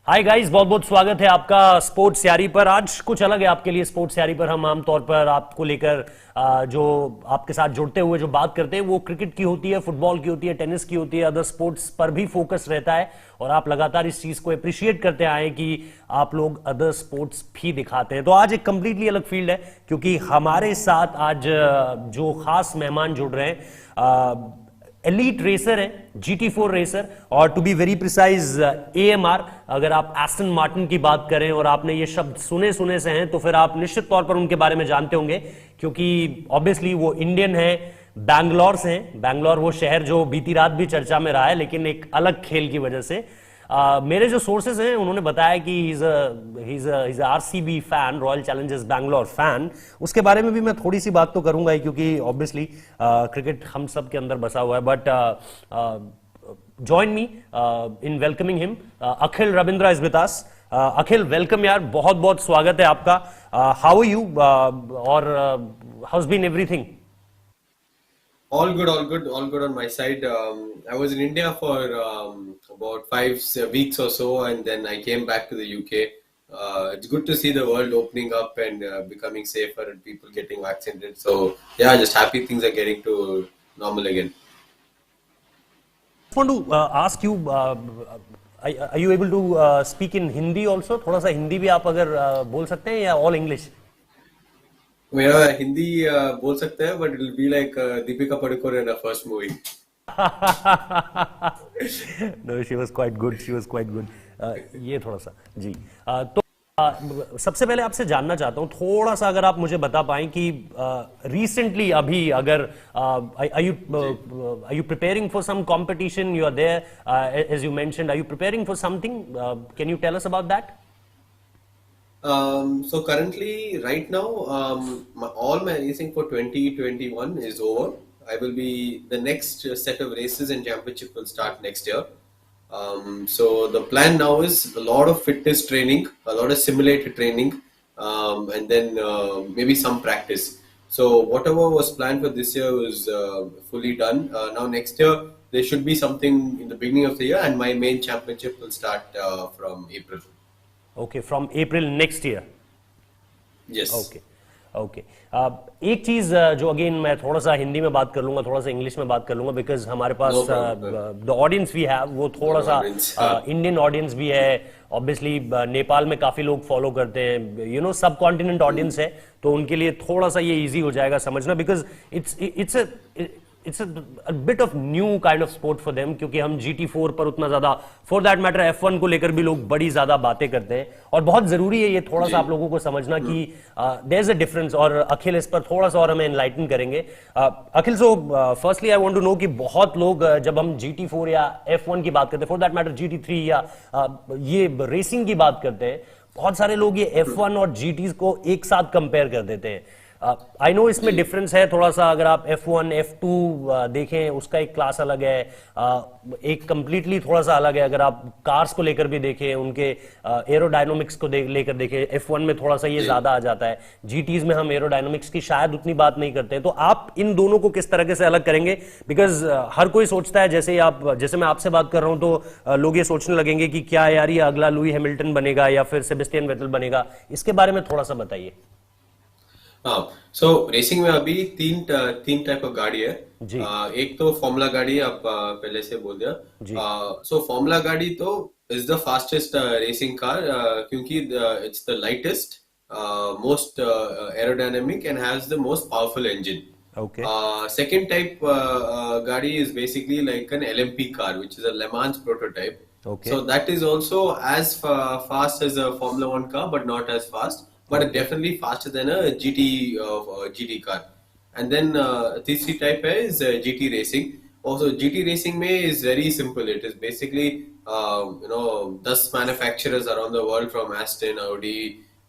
Hi guys, बहुत बहुत स्वागत है आपका स्पोर्ट्स यारी पर। आज कुछ अलग है आपके लिए। स्पोर्ट्स यारी पर हम आमतौर पर आपको लेकर जो आपके साथ जुड़ते हुए जो बात करते हैं वो क्रिकेट की होती है, फुटबॉल की होती है, टेनिस की होती है, अदर स्पोर्ट्स पर भी फोकस रहता है। और आप लगातार इस चीज को अप्रिशिएट करते आए कि आप लोग अदर स्पोर्ट्स भी दिखाते हैं। तो आज एक कंप्लीटली अलग फील्ड है, क्योंकि हमारे साथ आज जो खास मेहमान जुड़ रहे हैं एलीट रेसर है, GT4 रेसर, और to be very precise AMR। अगर आप एस्टन मार्टिन की बात करें और आपने ये शब्द सुने सुने से हैं तो फिर आप निश्चित तौर पर उनके बारे में जानते होंगे, क्योंकि ऑब्वियसली वो इंडियन है, बैंगलोर से हैं। बैंगलोर वो शहर जो बीती रात भी चर्चा में रहा है, लेकिन एक अलग खेल की वजह से। मेरे जो सोर्सेज हैं उन्होंने बताया कि he's a RCB fan, royal Challengers Bangalore fan. उसके बारे में भी मैं थोड़ी सी बात तो करूंगा ही, क्योंकि ऑब्वियसली क्रिकेट हम सब के अंदर बसा हुआ है। But join me in welcoming him, Akhil Ravindra is with us. Akhil, welcome यार, बहुत बहुत स्वागत है आपका। हाउ आर यू और हाउ's been everything? All good, all good, all good on my side. I was in India for about 5 weeks or so, and then I came back to the UK. It's good to see the world opening up and becoming safer and people getting vaccinated. So, yeah, just happy things are getting to normal again. Want to ask you, are you able to speak in Hindi also? थोड़ा सा हिंदी भी आप अगर बोल सकते हैं, या all English? मेरा हिंदी बोल सकते हैं, but it will be like Deepika Padukone in her first movie. No, she was quite good. She was quite good. ये थोड़ा सा जी। तो सबसे पहले आपसे जानना चाहता हूँ थोड़ा सा, अगर आप मुझे बता पाएं कि रिसेंटली अभी अगर are you preparing for some competition? You are there, as you mentioned. Are you preparing for something? Can you tell us about that? So currently, right now, all my racing for 2021 is over. I will be the next set of races and championship will start next year. So the plan now is a lot of fitness training, a lot of simulator training, and then maybe some practice. So whatever was planned for this year was fully done. Now next year there should be something in the beginning of the year, and my main championship will start from April. Okay, from April next year. Yes. Okay okay. एक चीज जो again मैं थोड़ा सा हिंदी में बात कर लूंगा, थोड़ा सा इंग्लिश में बात कर लूंगा, बिकॉज हमारे पास No problem. The audience we have वो थोड़ा The सा audience. इंडियन ऑडियंस भी है। ऑब्वियसली नेपाल में काफी लोग फॉलो करते हैं, यू नो, सब कॉन्टिनेंट ऑडियंस है, तो उनके लिए थोड़ा सा ये इजी हो जाएगा समझना, because it's a bit of new kind of sport for them, क्योंकि हम GT4 पर उतना ज्यादा, फॉर दैट मैटर F1 को लेकर भी लोग बड़ी ज्यादा बातें करते हैं, और बहुत जरूरी है ये थोड़ा सा आप लोगों को समझना कि देयर इज अ डिफरेंस। और अखिल इस पर थोड़ा सा और हमें एनलाइटन करेंगे। Akhil, so firstly I want to know कि बहुत लोग जब हम GT4 या F1 की बात करते हैं, फॉर दैट मैटर GT3 या ये रेसिंग की बात करते हैं, बहुत सारे लोग ये F1 और GTs को एक साथ कंपेयर कर देते हैं। आई नो इसमें डिफरेंस है थोड़ा सा। अगर आप F1 F2 देखें, उसका एक क्लास अलग है, एक कंप्लीटली थोड़ा सा अलग है। अगर आप कार्स को लेकर भी देखें, उनके एरोडायनामिक्स को लेकर देखें, F1 में थोड़ा सा ये ज्यादा आ जाता है, GTs में हम एरोडायनामिक्स की शायद उतनी बात नहीं करते हैं। तो आप इन दोनों को किस तरह से अलग करेंगे? बिकॉज हर कोई सोचता है, जैसे मैं आपसे बात कर रहा हूं तो लोग ये सोचने लगेंगे कि क्या यार ये अगला लुई हैमिल्टन बनेगा या फिर सेबेस्टियन वेटल बनेगा। इसके बारे में थोड़ा सा बताइए। हाँ, सो रेसिंग में अभी तीन टाइप ऑफ गाड़ी है। जी एक तो फॉर्मूला गाड़ी, आप पहले से बोल दिया। जी। सो फॉर्मूला गाड़ी तो is the fastest racing car, क्योंकि it's the lightest, most aerodynamic and has the most powerful engine. Okay Second type गाड़ी is basically like an LMP car, which is a Le Mans prototype. Okay So that is also as fast as a Formula One car, but not as fast, but definitely faster than a GT car. And then तीसरी type is GT racing. Also GT racing में is very simple. It is basically 10 manufacturers around the world, from Aston, Audi,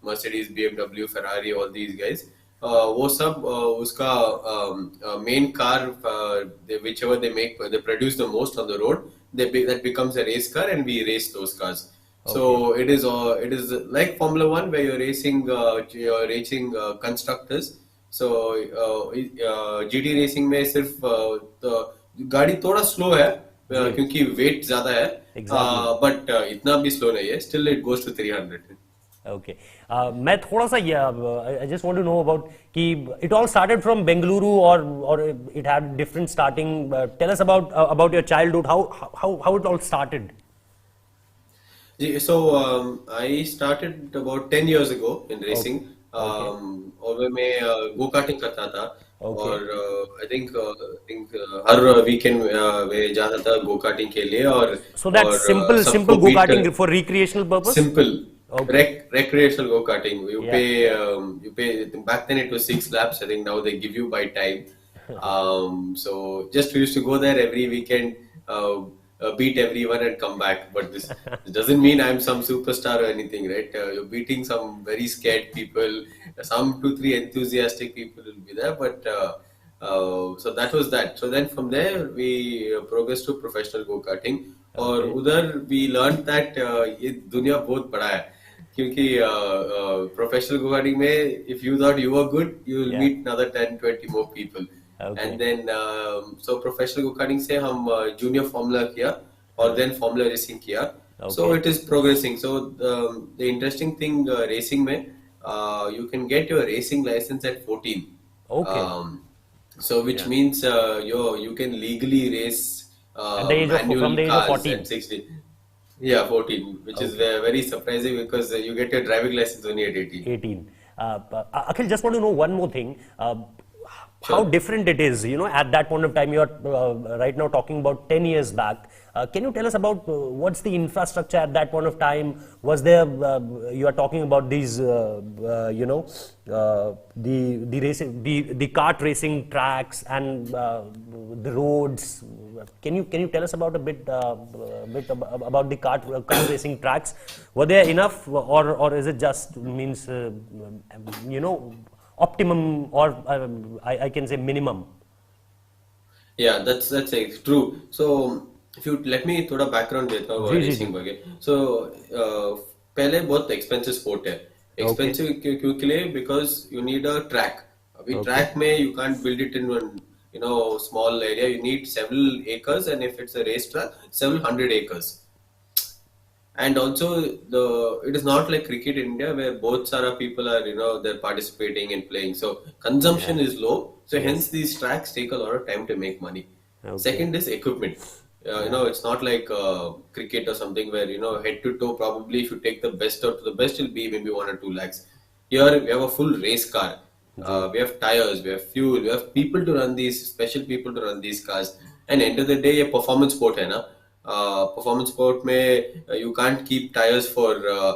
Mercedes, BMW, Ferrari, all these guys. वो सब उसका main car, whichever they make, they produce the most on the road, that becomes a race car, and we race those cars. So it is like Formula One, where you're racing constructors. So GT racing में सिर्फ गाड़ी थोड़ा slow है, जी क्योंकि wait ज्यादा है, exactly but इतना भी स्लो नहीं है, still it goes to 300. Okay मैं थोड़ा सा I just want to know about कि it all started from Bengaluru और it had different starting tell us about your childhood how how it all started So I started about 10 years ago in racing. Okay और मैं go karting करता था, okay और I think her weekend मैं जाता था गो karting के लिए, सो दैट और सिंपल सबको सिंपल गो बीट कर, karting for recreational purpose simple okay recreational go karting. या You pay. Back then it was 6 laps. I think now they give you by time. So just we used to go there every weekend, beat everyone and come back. But this doesn't mean I'm some superstar or anything, right? You're beating some very scared people. Some 2, 3 enthusiastic people will be there, but so that was that. So then from there we progressed to professional go karting. और okay उधर we learned that ये दुनिया बहुत बड़ा है, क्योंकि professional go karting में if you thought you were good, you will या meet another 10, 20 more people. Okay And then so professional go karting से हम जूनियर फॉर्मूला किया, और देन फॉर्मूला रेसिंग किया. So okay it is progressing. So the interesting thing racing में you can get your racing license at 14. Okay Um, so which या means you can legally race at the age of manual from the age of cars 14 at 16. Yeah, 14, which is okay very surprising because you get your driving license only at 18. 18 Akhil, just want to know one more thing. How Sure. different it is, you know, at that point of time. You are right now talking about 10 years back. Can you tell us about what's the infrastructure at that point of time? Was there, you are talking about these, you know, the racing, the kart racing tracks and the roads. Can you tell us about about the kart racing tracks? Were there enough, or is it just means you know optimum, or I can say minimum? Yeah, that's true. So if you let me थोड़ा background देता हूँ जी जी जी racing वगैरह. So पहले बहुत expensive sport है. Okay Expensive क्यों के लिए? Because you need a track. अभी ओके track में you can't build it in one, small area. You need several acres, and if it's a race track, several hundred acres. And also it is not like cricket in India where both Sara people are, they're participating and playing. So consumption या is low. So hence yes these tracks take a lot of time to make money. Okay Second is equipment. या It's not like cricket or something where, head to toe, probably if you take the best out to the best, it'll be maybe 1 or 2 lakhs. Here we have a full race car. जी We have tires, we have fuel, we have people to run these, special people to run these cars. And end of the day, a performance sport hai na. Performance sport mein you can't keep tires for a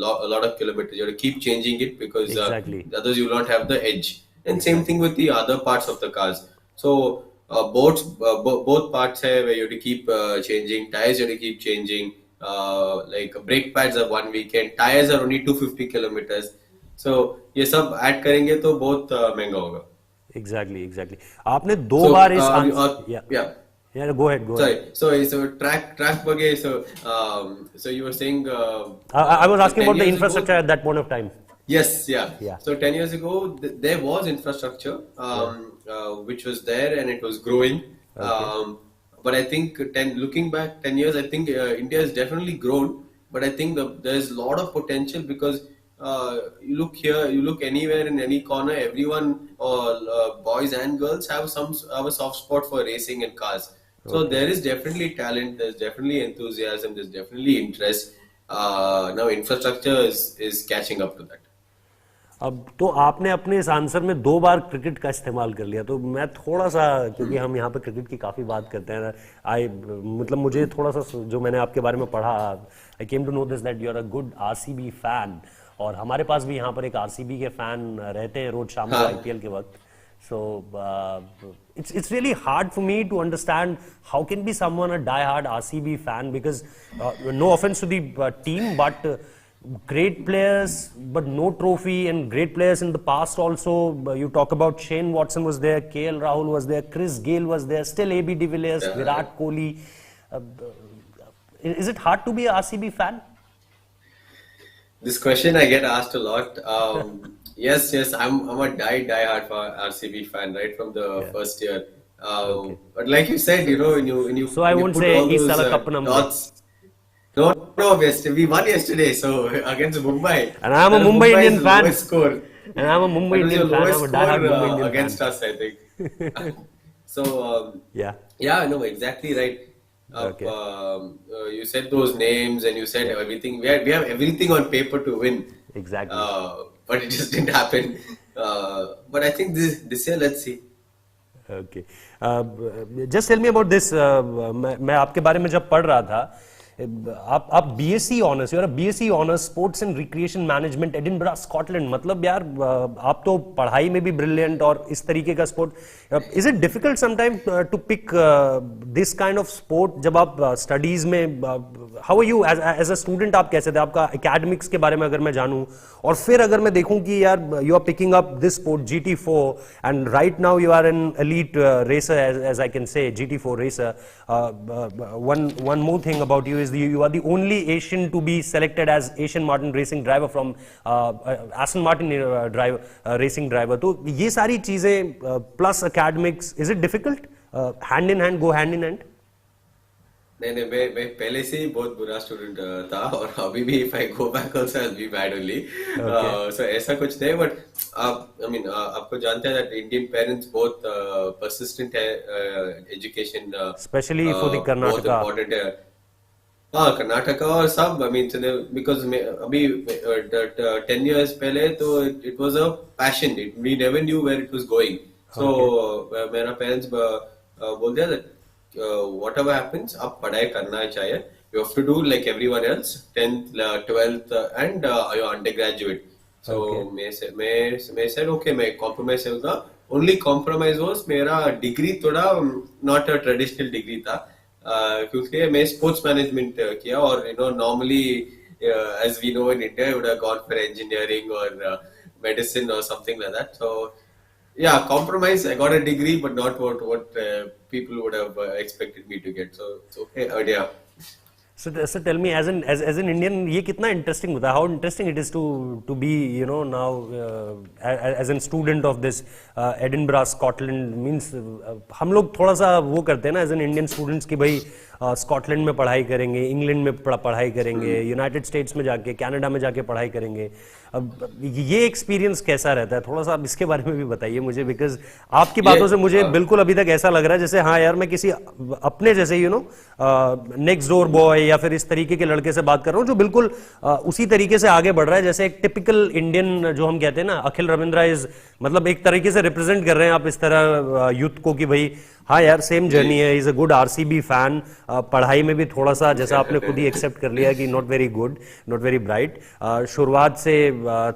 lot of kilometers. You have to keep changing it because exactly others you will not have the edge. And same thing exactly with the other parts of the cars. So both parts hai where you have to keep changing. Tires you have to keep changing. Like brake pads are 1 weekend. Tires are only 250 kilometers. So ये सब add करेंगे तो बहुत महंगा होगा. Exactly exactly आपने दो So बार इस आंसर या yeah. या go ahead go Sorry. Ahead So track buggy. So you were saying I was so asking 10 about the years ago. infrastructure at that point of time. Yes, yeah. Yeah. So 10 years ago, there was infrastructure, Yeah. which was there and it was growing. Okay. But I think looking back 10 years, I think India has definitely grown. But I think there's a lot of potential because you look here, you look anywhere in any corner, everyone, boys and girls have have a soft spot for racing and cars. So Okay. there is definitely talent, there's definitely enthusiasm, there's definitely interest. Now infrastructure is catching up to that. अब तो आपने अपने इस answer में दो बार cricket का इस्तेमाल कर लिया, तो मैं थोड़ा सा, क्योंकि हम यहाँ पे क्रिकेट की काफ़ी बात करते हैं, मतलब मुझे थोड़ा सा जो मैंने आपके बारे में पढ़ा, I came to know this that you are a good RCB fan, और हमारे पास भी यहाँ पर एक आरसीबी के फैन रहते हैं रोज शाम को हाँ. आईपीएल के वक्त. So it's really hard for me to understand how can be someone a die-hard RCB fan, because no offense to the team, but great players but no trophy, and great players in the past also. You talk about Shane Watson was there, KL Rahul was there, Chris Gayle was there, still AB de Villiers, Yeah. Virat Kohli. Uh, is it hard to be a RCB fan? This question I get asked a lot. Yes, I'm a die hard for RCB fan right from the Yeah. first year. Okay. But like you said, So I when you won't put say all इस those साल cup ना मिले. dots. No, no, we won yesterday, so against Mumbai. And I'm a That was Mumbai Mumbai's Indian fan. lowest score. And I'm a Mumbai That was your Indian fan. lowest I'm a score diehard Mumbai Indian fan. against us, I think. So, Yeah. yeah, no, exactly right. Okay. You said those names and you said Yeah. everything. We have everything on paper to win, Exactly. but it just didn't happen. But I think this year, let's see. Okay just tell me about this मैं आपके बारे में जब पढ़ रहा था आप BSc honours you are BSc honours sports and recreation management Edinburgh Scotland मतलब यार आप तो पढ़ाई में भी ब्रिलियंट और इस तरीके का sport is it difficult sometime to pick this kind of sport जब आप स्टडीज में how are you as a student आप कैसे थे आपका एकेडमिक्स के बारे में अगर मैं जानूं और फिर अगर मैं देखूं कि यार you are picking up this sport GT4 and right now you are an elite racer as I can say GT4 racer one more thing about you is you are the only Asian to be selected as Asian Martin racing driver from Aston Martin racing driver. तो ये सारी चीजें plus academics, is it difficult? Hand in hand, go hand in hand? नहीं नहीं मैं पहले से ही बहुत बुरा स्टूडेंट था और अभी भी if I go back also I will be bad only so ऐसा कुछ नहीं बट आई मीन आपको जानते हैं दैट इंडियन पेरेंट्स बहुत परसिस्टेंट है एजुकेशन Especially for the बहुत Karnataka. इम्पोर्टेंट है हाँ कर्नाटका और सब आई मीन बिकॉज अभी 10 years पहले तो it was a passion it we never knew where it was going so मेरा पेरेंट्स बोल दिया whatever happens आप पढ़ाई करना चाहिए you have to do like everyone else 10th 12th and your undergraduate so मैं said okay मैं compromise होगा only compromise was मेरा डिग्री थोड़ा not a traditional डिग्री था क्योंकि मैं स्पोर्ट्स मैनेजमेंट किया और normally as we know in India I would have gone for engineering or medicine or something like that so yeah, compromise. I got a degree, but not what people would have expected me to get. So it's okay. Yeah. So tell me, as an Indian, ये कितना interesting होता है? How interesting it is to be now as a student of this Edinburgh, Scotland means हम लोग थोड़ा सा वो करते हैं ना as an Indian students कि भाई स्कॉटलैंड में पढ़ाई करेंगे इंग्लैंड में पढ़ाई करेंगे यूनाइटेड स्टेट्स में जाके कनाडा में जाके पढ़ाई करेंगे अब ये एक्सपीरियंस कैसा रहता है थोड़ा सा आप इसके बारे में भी बताइए मुझे बिकॉज आपकी बातों से मुझे बिल्कुल अभी तक ऐसा लग रहा है जैसे हाँ यार मैं किसी अपने जैसे नेक्स्ट डोर बॉय या फिर इस तरीके के लड़के से बात कर रहा हूँ जो बिल्कुल उसी तरीके से आगे बढ़ रहा है जैसे एक टिपिकल इंडियन जो हम कहते हैं ना अखिल रविंद्रा इज मतलब एक तरीके से रिप्रेजेंट कर रहे हैं आप इस तरह यूथ को कि भाई हाँ यार सेम जर्नी है is a good RCB fan पढ़ाई में भी थोड़ा सा जैसा आपने खुद ही एक्सेप्ट कर लिया कि not very good not very bright शुरुआत से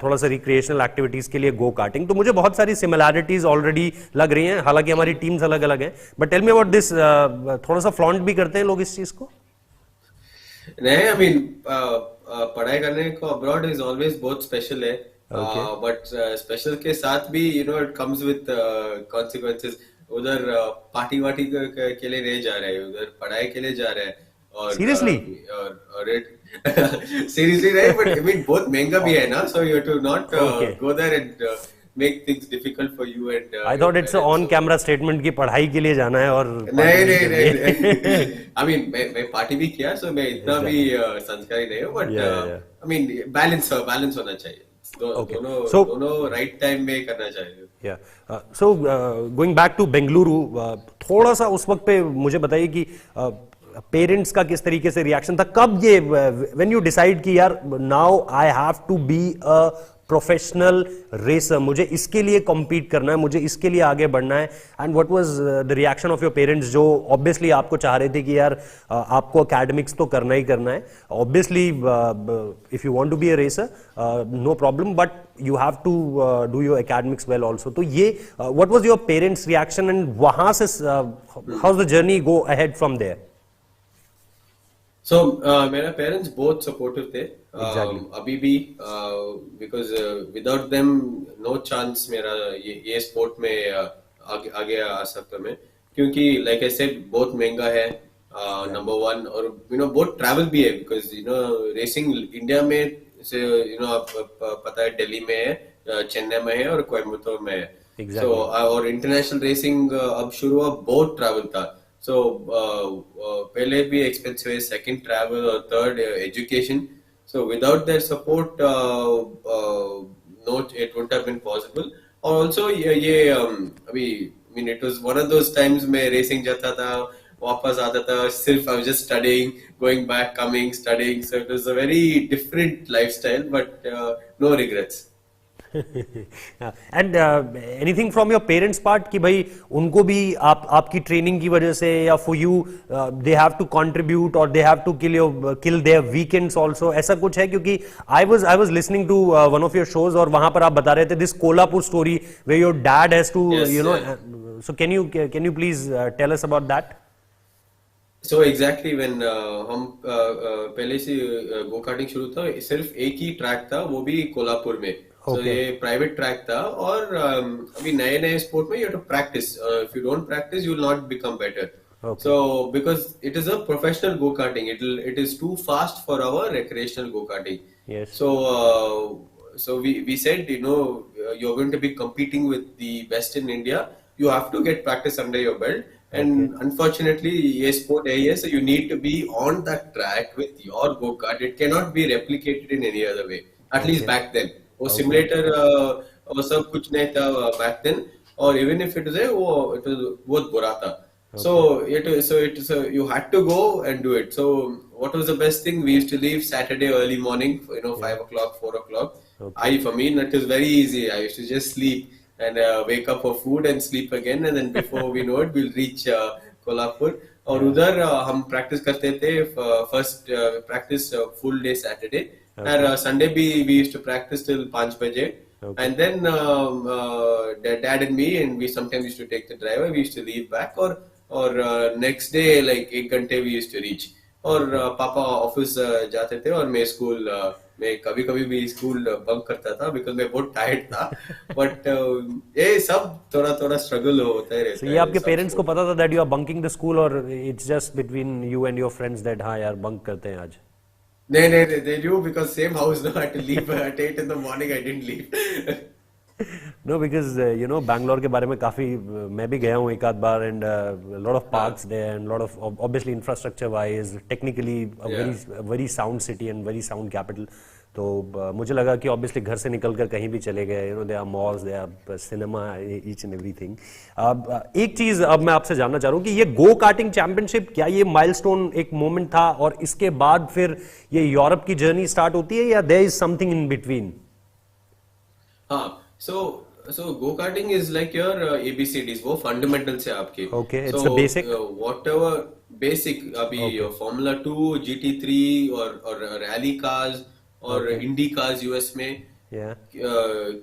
थोड़ा सा रिक्रिएशनल एक्टिविटीज के लिए गो कार्टिंग तो मुझे बहुत सारी सिमिलैरिटीज ऑलरेडी लग रही हैं हालांकि हमारी टीम्स अलग अलग हैं but tell me about this थोड़ा सा फ्लॉन्ट भी करते हैं लोग इस चीज को नहीं आई मीन पढ़ाई करने को अब्रॉड इज ऑलवेज बहुत स्पेशल है बट स्पेशल के साथ भी इट कम्स विद कॉन्सिक्वेंसेस उधर पार्टी वार्टी के लिए नहीं जा रहे हैं उधर पढ़ाई के लिए जा रहे हैं और सीरियसली सीरियसली नहीं बट आई मीन बहुत महंगा भी है ना so you have to not go there and make things difficult for you and I thought it's on camera statement की पढ़ाई के लिए जाना है और नहीं आई मीन मैं पार्टी भी किया सो मैं इतना भी संस्कारी नहीं हूँ बट आई मीन बैलेंस होना चाहिए दोनों राइट टाइम में करना चाहिए so going back to Bengaluru थोड़ा सा उस वक्त पे मुझे बताइए कि पेरेंट्स का किस तरीके से रिएक्शन था कब ये व्हेन यू डिसाइड कि यार now I have to be a professional racer मुझे इसके लिए कॉम्पीट करना है मुझे इसके लिए आगे बढ़ना है and what was the reaction of your parents जो ऑब्वियसली आपको चाह रहे थे कि यार आपको एकेडमिक्स तो करना ही करना है obviously if you want to be a racer no problem but you have to do your academics well also तो ये what was your parents reaction and वहां से how is the journey go ahead from there So मेरा पेरेंट्स बहुत supportive थे अभी भी because without them no chance मेरा ये स्पोर्ट में आगे आ सकता मैं क्योंकि लाइक आई सेड बहुत महंगा है नंबर वन और बहुत ट्रैवल भी है बिकॉज रेसिंग इंडिया में से आप पता है दिल्ली में है चेन्नई में है और कोयम्बतूर में है So Exactly. और इंटरनेशनल रेसिंग अब शुरू हुआ, बहुत ट्रैवल था. So पहले भी एक्सपेंसिव है, सेकंड ट्रैवल और third education. So without their support, no, it wouldn't have been possible. और also ये अभी I mean it was one of those times मैं रेसिंग जाता था, वापस आता था, सिर्फ I was just studying, going back, coming, studying. So it was a very different lifestyle, but no regrets. And anything from your parents part कि भाई उनको भी आपकी ट्रेनिंग की वजह से या for you they have to contribute और they have to kill their weekends also, ऐसा कुछ है? क्योंकि I was listening to one of your shows और वहां पर आप बता रहे थे this Kolhapur story where your dad has to Yes, you know, yeah. So can you please tell us about that? So exactly when हम पहले से गो कार्टिंग शुरू था, सिर्फ एक ही ट्रैक था, वो भी कोल्हापुर में. So okay. ये प्राइवेट ट्रैक था. और अभी नए नए स्पोर्ट में you have to practice. If you don't practice you will not become better. Okay. So because it is a professional go karting, it is too fast for our recreational go karting. Yes. So we said, you're going to be competing with the best in India. You have to get practice under your belt. And Okay. unfortunately, yes, sport है ये, so you need to be on that track with your go kart. It cannot be replicated in any other way. At least Okay. back then. वो Okay. simulator वो सब कुछ नहीं था back then. और even if it was it was बहुत बुरा था. So you had to go and do it. So what was the best thing? We used to leave Saturday early morning, 5 o'clock, 4 o'clock. Okay. For me, it was very easy. I used to just sleep and wake up for food and sleep again, and then before we know it, we'll reach Kolhapur. और उधर हम practice करते थे. First practice full day Saturday. Okay. And Sunday we used to practice till 5 बजे. Okay. And then dad and me, and we sometimes used to take the driver. We used to leave back, or next day like 1 घंटे we used to reach. और पापा office जाते थे और मैं school मैं कभी कभी भी स्कूल बंक करता था बिकॉज मैं बहुत टायर्ड था. बट ये सब थोड़ा थोड़ा स्ट्रगल होता ही रहता So है. ये आपके सब पेरेंट्स को sport. पता था that you are bunking the school और it's just between you and your friends that हाँ यार बंक करते हैं आज? नहीं, they knew because same house. No, I had to leave at 8 in the morning. I didn't leave. No because Bangalore के बारे में काफी मैं भी गया हूँ एक आध बार and lot of parks there and lot of obviously infrastructure wise technically very sound city and very sound capital. तो मुझे लगा कि ऑब्वियसली घर से निकल कर कहीं भी चले गए, they are malls, they are cinema, each and everything. एक चीज अब मैं आपसे जानना चाह रहा हूँ कि ये गो कार्टिंग चैंपियनशिप क्या ये माइलस्टोन एक मोमेंट था और इसके बाद फिर ये यूरोप की जर्नी स्टार्ट होती है या there is something in between? हाँ. So go karting is like your ABCDs. वो fundamentals है आपके. Okay, it's So the basic. whatever basic अभी Formula 2, GT3 और rally cars और Indy cars US में या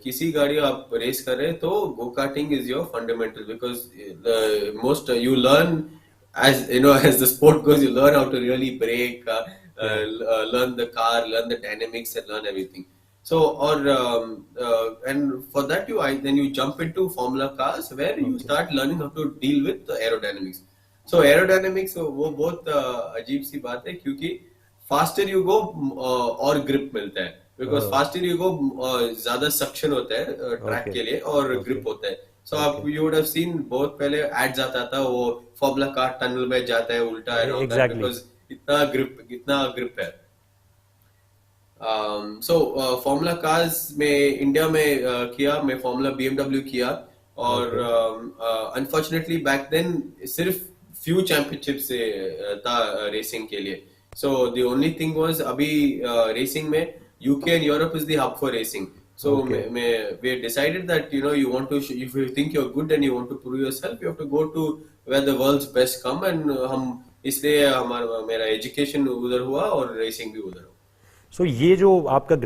किसी गाड़ी आप रेस कर रहे हैं तो go karting is your fundamental because the most you learn as the sport goes, you learn how to really brake, learn the car, learn the dynamics and learn everything. So and for that then you jump into Formula cars where you start learning how to deal with the aerodynamics. So aerodynamics वो बहुत अजीब सी बात है क्योंकि faster you go और grip मिलता है because faster you go ज़्यादा suction होता है track के लिए और grip होता है. So आप you would have seen बहुत पहले ads आता था वो Formula car tunnel में जाता है उल्टा and all that because इतना grip है. फॉर्मूला कार्स में इंडिया में किया, मैं फॉर्मूला BMW किया और अनफॉर्चुनेटली बैक देन सिर्फ फ्यू चैंपियनशिप से था रेसिंग के लिए. So the only thing was अभी रेसिंग में UK and Europe is the hub for racing. So we decided that you want to if you think you're good and you want to prove yourself, you have to go to where the world's best come. And हम इसलिए मेरा education उधर हुआ और racing भी उधर हुआ. सो ये जो आपका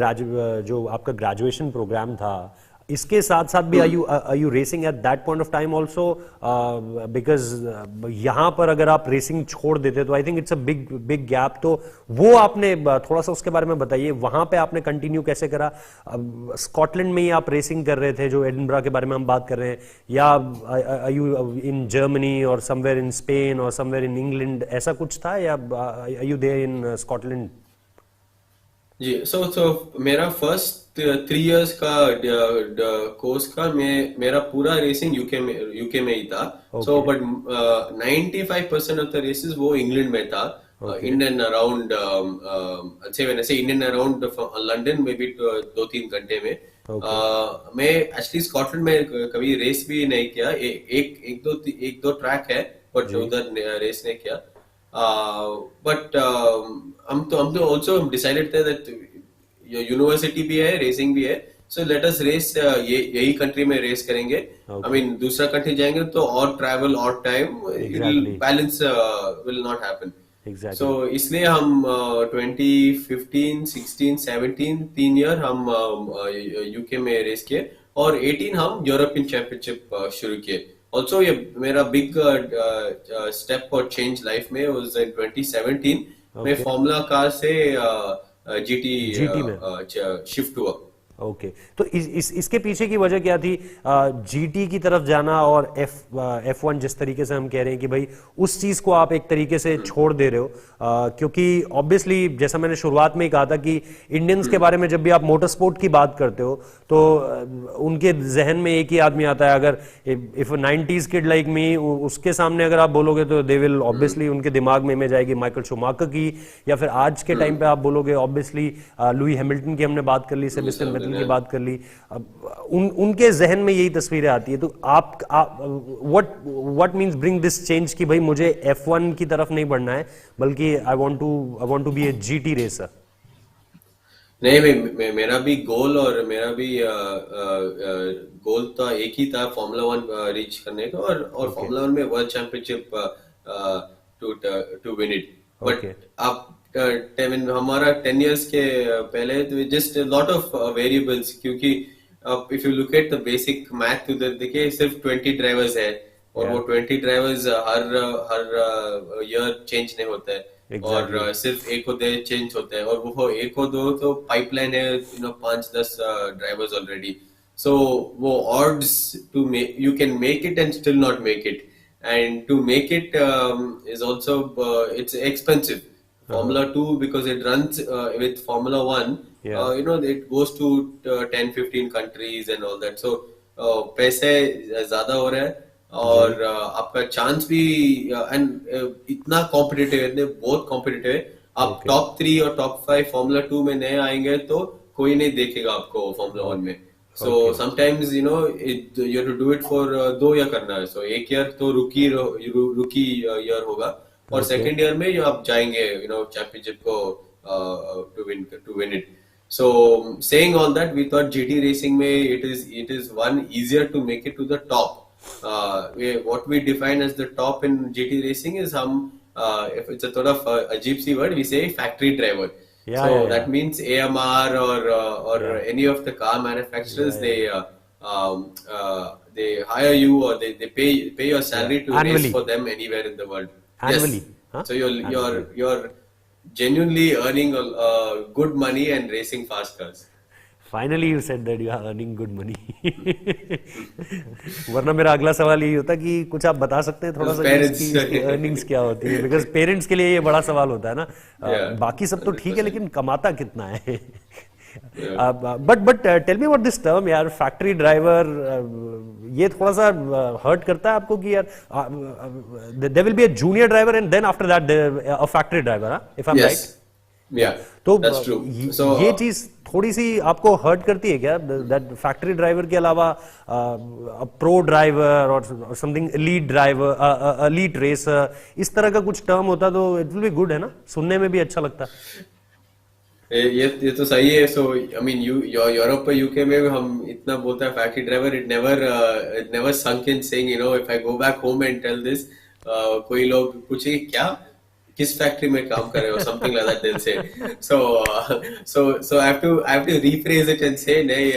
ग्रेजुएशन प्रोग्राम था इसके साथ साथ भी are you racing at that point of time also? Because यहाँ पर अगर आप रेसिंग छोड़ देते तो I think it's a big gap. तो वो आपने थोड़ा सा उसके बारे में बताइए, वहां पे आपने कंटिन्यू कैसे करा? स्कॉटलैंड में ही आप रेसिंग कर रहे थे जो एडिनबरा के बारे में हम बात कर रहे हैं, या आर यू इन जर्मनी और समवेयर इन स्पेन और समवेयर इन इंग्लैंड, ऐसा कुछ था, या are you there in Scotland? जी, सो मेरा फर्स्ट 3 इयर्स का कोर्स का मेरा पूरा रेसिंग यूके में ही था. So okay. But 95% of the races वो इंग्लैंड में था. ओके. इन एंड अराउंड अच्छे मैंने से इन एंड अराउंड लंदन में भी 2-3 घंटे में. ओके. मैं एक्चुअली स्कॉटलैंड में कभी रेस भी नहीं किया. एक दो ट्रैक है बट जी. उधर रेस नहीं किया. बट हम तो ऑल्सो डिसाइडेड थे दैट यूनिवर्सिटी भी है रेसिंग भी है. सो लेट अस रेस यही कंट्री में रेस करेंगे. आई ओके. मीन दूसरा कंट्री जाएंगे तो और ट्रैवल और time exactly. Balance will not happen. So exactly. इसलिए हम 2015 16 17 3 ईयर हम यूके में रेस किए और 18 हम यूरोपियन चैंपियनशिप शुरू किए. ऑल्सो ये मेरा बिग स्टेप और चेंज लाइफ में वाज इन 2017 में ओके. फॉर्मूला कार से जीटी जीटी में. शिफ्ट हुआ. ओके. तो इसके पीछे की वजह क्या थी, जीटी की तरफ जाना और F1 जिस तरीके से हम कह रहे हैं कि भाई उस चीज को आप एक तरीके से छोड़ दे रहे हो, क्योंकि ऑब्वियसली जैसा मैंने शुरुआत में ही कहा था कि इंडियंस के बारे में जब भी आप मोटर स्पोर्ट की बात करते हो तो उनके जहन में एक ही आदमी आता है. अगर if 90s kid like me, उसके सामने अगर आप बोलोगे तो दे विल ऑब्वियसली उनके दिमाग में इमेज आएगी माइकल शूमाकर की, या फिर आज के टाइम पे आप बोलोगे ऑब्वियसली लुई हैमिल्टन की हमने बात कर ली, सेबेस्टियन वेटल की बात कर ली. उनके जहन में यही तस्वीरें आती है. तो आप what means bring this change कि भाई मुझे F1 की तरफ नहीं बढ़ना है बल्कि I want to be a GT racer. नहीं, मेरा भी गोल और मेरा भी गोल था, एक ही था, फार्मूला 1 रीच करने का और ओके. फार्मूला 1 में world championship to win it. But okay. आप हमारा 10 इयर्स के पहले जस्ट लॉट ऑफ वेरिएबल्स, क्योंकि if you look at the basic math उधर देखिए सिर्फ 20 ड्राइवर्स है और वो 20 ड्राइवर्स हर ईयर चेंज नहीं होता है. Exactly. और सिर्फ एक हो दो चेंज होता है और वो एक हो दो तो पाइपलाइन है 5-10 ड्राइवर्स ऑलरेडी. सो वो odds to make you can make it and still not make it, and to make it is also it's expensive. Formula 2 because it runs with Formula 1, Yeah. it goes to 10-15 countries and all that. So पैसे ज्यादा हो रहे हैं और आपका chance भी and इतना competitive है, बहुत कॉम्पिटिटिव है. आप Okay. टॉप 3 और टॉप 5 फॉर्मूला 2 में नहीं आएंगे तो कोई नहीं देखेगा आपको फॉर्मूला 1 में. So Okay. Sometimes you to do it for 2 year करना है. सो एक ईयर तो रुकी ईयर होगा और Okay. सेकेंड ईयर में आप जाएंगे चैंपियनशिप को to win it. So saying all that, we thought GT racing में it is one easier to make it to the top. What we define as the top in GT racing is if it's a sort of अजीब सी word, we say factory driver. Yeah, So yeah, that yeah. means AMR or Yeah. any of the car manufacturers, Yeah, they hire you or they pay your salary to Annually. race for them anywhere in the world. Annually, Yes. huh? So you're genuinely earning good money and racing fast cars. Finally you said that you are earning good money. वरना मेरा अगला सवाल यही होता कि कुछ आप बता सकते हैं थोड़ा सा Parents. इसकी अर्निंग्स क्या होती है, बिकॉज पेरेंट्स के लिए ये बड़ा सवाल होता है ना. Yeah. बाकी सब तो ठीक है लेकिन कमाता कितना है. But tell me about this term यार, फैक्ट्री ड्राइवर. ये थोड़ा सा हर्ट करता है आपको कि यार there will be a junior driver and then after that a factory driver, if I am right? Yes. Yeah. तो That's true. So ये चीज थोड़ी सी आपको हर्ट करती है क्या, दैट फैक्ट्री ड्राइवर के अलावा प्रो ड्राइवर और something elite driver, elite racer, इस तरह का कुछ टर्म होता तो इट विल बी गुड, है ना, सुनने में भी अच्छा लगता. ये तो सही है. सो आई मीन यूरोप और यूके में हम इतना बोलते हैं factory driver. It never sunk in saying if I go back home and tell this, कोई लोग पूछे क्या किस फैक्ट्री में काम कर रहे हो, something like that they'll say. So I have to rephrase it and say नहीं,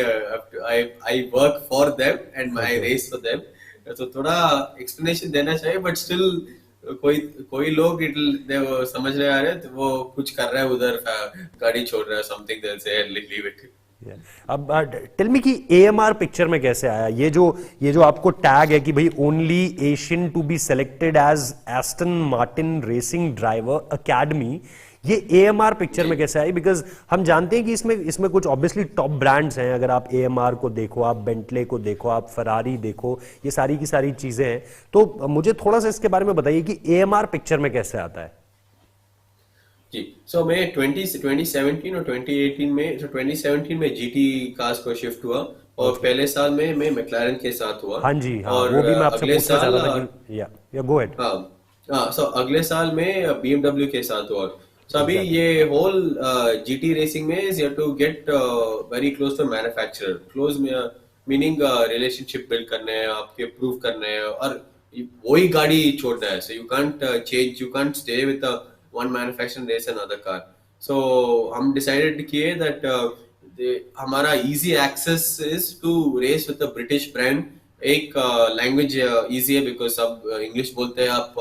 I work for them and I race for them. तो थोड़ा explanation देना चाहिए, but still कोई लोग वो समझ रहे आ रहे तो वो कुछ कर रहा है उधर, गाड़ी छोड़ रहा है, something they'll say leave it. अब टेल मी कि AMR पिक्चर में कैसे आया ये जो आपको टैग है कि भाई only Asian to be selected as Aston Martin racing driver academy. ये AMR पिक्चर में कैसे आई? बिकॉज हम जानते हैं कि इसमें इसमें कुछ ऑब्वियसली टॉप ब्रांड्स हैं, अगर आप AMR को देखो, आप बेंटले को देखो, आप फरारी देखो, ये सारी की सारी चीजें हैं। तो मुझे थोड़ा सा इसके बारे में बताइए कि AMR पिक्चर में कैसे आता है? जी, सो मैं 2017 और 2018 में, so 2017 में GT कार्स को शिफ्ट हुआ, और पहले साल में मैं मैक्लारेन के साथ हुआ। हाँ जी, हाँ, और वो भी मैं आपसे अगले पूछना चाह साल रहा था कि या गो अहेड। हाँ, सो अगले साल में BMW के साथ हुआ। सो अभी ये होल GT रेसिंग में you have to get very close to manufacturer, close meaning relationship build करने हैं, आपके प्रूव करने हैं, और वही गाड़ी छोड़ना है। So you can't change, you can't stay with one manufacturer race another car. So हम डिसाइडेड किए दैट हमारा easy access is to race with the British brand. एक लैंग्वेज इजी है बिकॉज सब इंग्लिश बोलते हैं, आप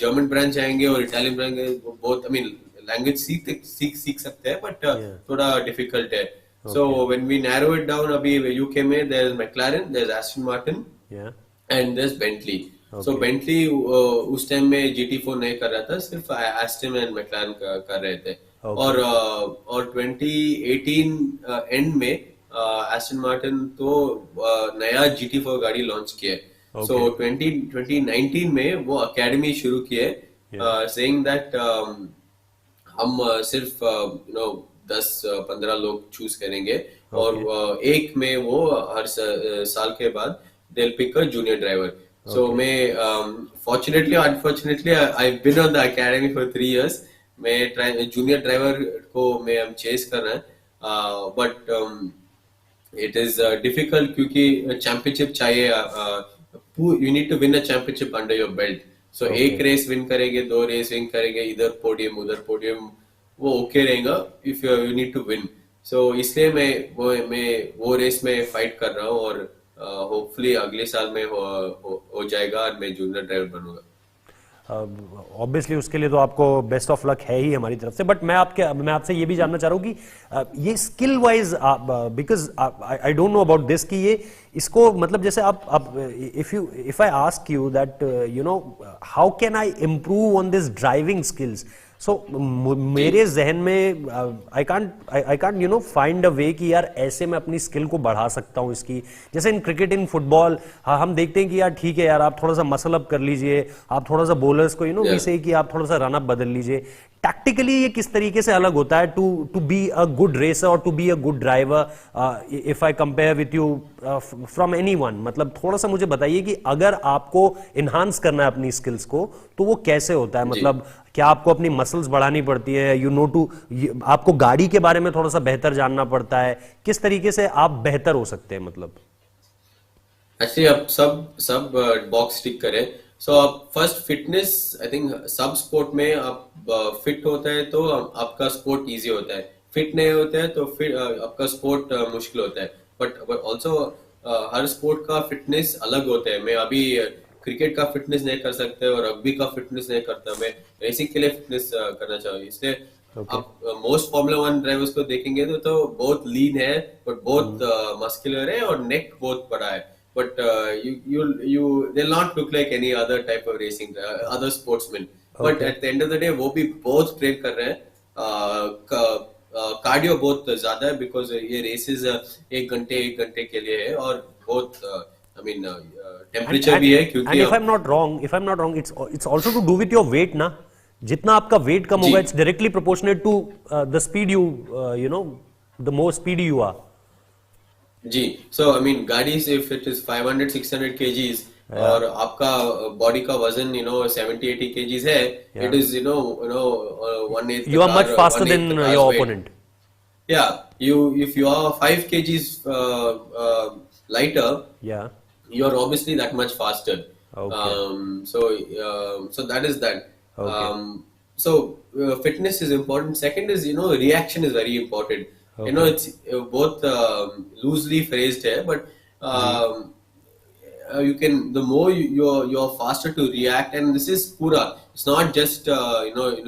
जर्मन ब्रांच जाएंगे और इटालियन ब्रांच, बहुत, आई मीन, लैंग्वेज सीख सकते हैं, बट थोड़ा डिफिकल्ट है। So when we narrow it down, अभी यूके में there is McLaren, there is Aston Martin and there is Bentley. So Bentley उस टाइम में GT4 नहीं कर रहा था, सिर्फ एस्टन एंड मैक्लारेन कर रहे थे। और 2018 एंड में एस्टन मार्टिन तो नया GT4 गाड़ी लॉन्च किया। सो 2019 में वो अकेडमी शुरू किए, सेइंग दैट हम सिर्फ 10-15 लोग चूज करेंगे, और एक में वो हर साल के बाद they'll pick a junior driver. So मैं fortunately or unfortunately I've been on the academy for 3 years. मैं junior driver को मैं हम chase कर रहे हैं, but it is difficult क्योंकि championship चाहिए, you need to win a championship under your belt. So एक रेस विन करेंगे, 2 रेस विन करेंगे, इधर पोडियम उधर पोडियम, वो ओके रहेगा if you need to win. So इसलिए मैं वो रेस में फाइट कर रहा हूँ, और होपफुली अगले साल में हो जाएगा और मैं जूनियर ड्राइवर बनूंगा। ऑब्वियसली उसके लिए तो आपको बेस्ट ऑफ लक है ही हमारी तरफ से, बट मैं आपसे ये भी जानना चाह रहा हूँ कि ये skill wise, because I don't know about this, कि ये इसको मतलब जैसे आप if I ask you that how can I improve on this driving skills, so मेरे जहन में आई कांट फाइंड अ वे कि यार ऐसे मैं अपनी स्किल को बढ़ा सकता हूँ इसकी। जैसे इन क्रिकेट, इन फुटबॉल, हम देखते हैं कि यार ठीक है यार, आप थोड़ा सा मसल अप कर लीजिए, आप थोड़ा सा बॉलर्स को वी से कि आप थोड़ा सा रन अप बदल लीजिए। टैक्टिकली ये किस तरीके से अलग होता है to be a good racer और to be a good driver, if I compare with you from anyone? मतलब थोड़ा सा मुझे बताइए कि अगर आपको इन्हांस करना है अपनी स्किल्स को तो वो कैसे होता है? मतलब क्या आपको अपनी मसल्स बढ़ानी पड़ती है, आपको गाड़ी के बारे में थोड़ा सा बेहतर जानना पड़ता है, किस तरीके से आप बेहतर हो सकते हैं? मतलब एक्चुअली आप सब बॉक्स टिक करें। सो आप फर्स्ट फिटनेस, आई थिंक सब स्पोर्ट में आप फिट होता है तो आपका स्पोर्ट इजी होता है, फिट नहीं होता है तो फिर आपका स्पोर्ट मुश्किल होता है। बट ऑल्सो हर स्पोर्ट का फिटनेस अलग होता है। मैं अभी क्रिकेट का फिटनेस नहीं कर सकते और रग्बी का फिटनेस नहीं करता, मैं रेसिंग के लिए फिटनेस करना चाहिए। इसलिए आप मोस्ट फॉर्मूला 1 ड्राइवर्स को देखेंगे तो बहुत लीन है, बट बहुत मस्कुलर है, और नेक बहुत बड़ा है, but they'll not look like any other type of racing, other sportsmen. But at the end of the day वो भी बहुत ट्रेन कर रहे हैं, कार्डियो बहुत ज्यादा है, बिकॉज ये रेसेस 1 घंटे के लिए है, और बहुत आई मीन टेम्परेचर भी है, क्योंकि if I'm not wrong, it's also to do with your weight ना। जितना आपका वेट कम होगा, it's directly proportionate to the speed the more speedy you are. जी, सो आई मीन गाड़ी से इफ इट इज 500-600 kgs और आपका बॉडी का वजन 70-80 kgs है, it is 1/8 you are much faster than your opponent. Yeah, if you are 5 kgs lighter, you are obviously that much faster. So that is that. So fitness is important. Second is reaction is very important. It's both loosely phrased here, but you can, the more you're faster to react, and this is pura. It's not just